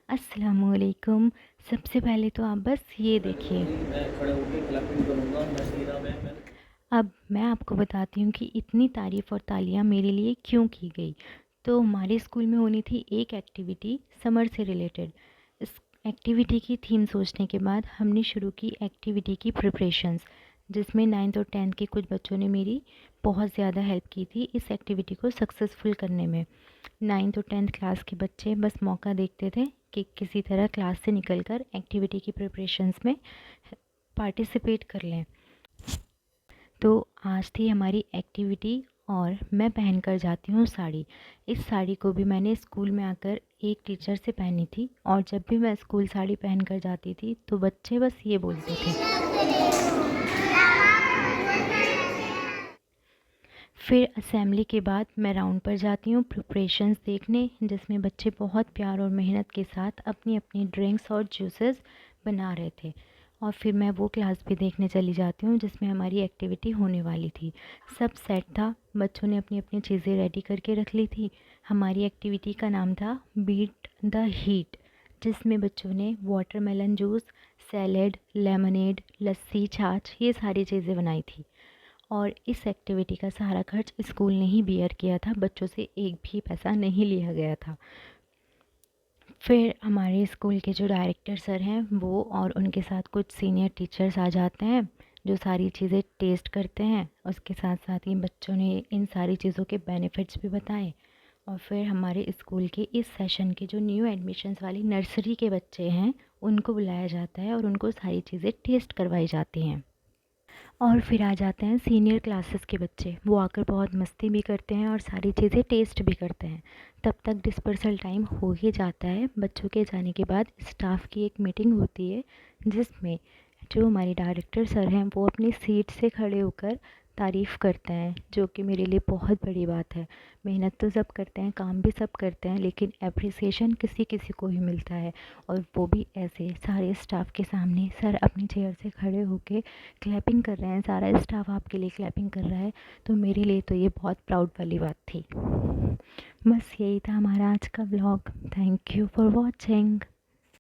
अस्सलामुअलैकुम। सबसे पहले तो आप बस ये देखिए। मैं खड़े होके क्लैपिंग करूँगा, मैं सीधा मैं अब मैं आपको बताती हूँ कि इतनी तारीफ़ और तालियाँ मेरे लिए क्यों की गई। तो हमारे स्कूल में होनी थी एक एक्टिविटी समर से रिलेटेड। इस एक्टिविटी की थीम सोचने के बाद हमने शुरू की एक्टिविटी की प्रिपरेशंस, जिसमें 9th और 10th के कुछ बच्चों ने मेरी बहुत ज़्यादा हेल्प की थी इस एक्टिविटी को सक्सेसफुल करने में। 9th और 10th क्लास के बच्चे बस मौका देखते थे कि किसी तरह क्लास से निकलकर एक्टिविटी की प्रिपरेशंस में पार्टिसिपेट कर लें। तो आज थी हमारी एक्टिविटी और मैं पहन कर जाती हूँ साड़ी। इस साड़ी को भी मैंने स्कूल में आकर एक टीचर से पहनी थी, और जब भी मैं स्कूल साड़ी पहन कर जाती थी तो बच्चे बस ये बोलते थे। फिर असेंबली के बाद मैं राउंड पर जाती हूँ प्रिपरेशंस देखने, जिसमें बच्चे बहुत प्यार और मेहनत के साथ अपनी अपनी ड्रिंक्स और जूसेस बना रहे थे। और फिर मैं वो क्लास भी देखने चली जाती हूँ जिसमें हमारी एक्टिविटी होने वाली थी। सब सेट था, बच्चों ने अपनी अपनी चीज़ें रेडी करके रख ली थी। हमारी एक्टिविटी का नाम था बीट द हीट, जिसमें बच्चों ने वाटरमेलन जूस, सैलेड, लेमनेड, लस्सी, छाछ, ये सारी चीज़ें बनाई थी। और इस एक्टिविटी का सारा खर्च स्कूल ने ही बियर किया था, बच्चों से एक भी पैसा नहीं लिया गया था। फिर हमारे स्कूल के जो डायरेक्टर सर हैं वो और उनके साथ कुछ सीनियर टीचर्स आ जाते हैं, जो सारी चीज़ें टेस्ट करते हैं। उसके साथ साथ ही बच्चों ने इन सारी चीज़ों के बेनिफिट्स भी बताए। और फिर हमारे स्कूल के इस सेशन के जो न्यू एडमिशन्स वाली नर्सरी के बच्चे हैं उनको बुलाया जाता है और उनको सारी चीज़ें टेस्ट करवाई जाती हैं। और फिर आ जाते हैं सीनियर क्लासेस के बच्चे, वो आकर बहुत मस्ती भी करते हैं और सारी चीज़ें टेस्ट भी करते हैं। तब तक डिस्पर्सल टाइम हो ही जाता है। बच्चों के जाने के बाद स्टाफ की एक मीटिंग होती है, जिसमें जो हमारे डायरेक्टर सर हैं वो अपनी सीट से खड़े होकर तारीफ़ करते हैं, जो कि मेरे लिए बहुत बड़ी बात है। मेहनत तो सब करते हैं, काम भी सब करते हैं, लेकिन एप्रिसिएशन किसी किसी को ही मिलता है, और वो भी ऐसे सारे स्टाफ के सामने। सर अपनी चेयर से खड़े होके क्लैपिंग कर रहे हैं, सारा स्टाफ आपके लिए क्लैपिंग कर रहा है, तो मेरे लिए तो ये बहुत प्राउड वाली बात थी। बस यही था हमारा आज का vlog. Thank you for watching.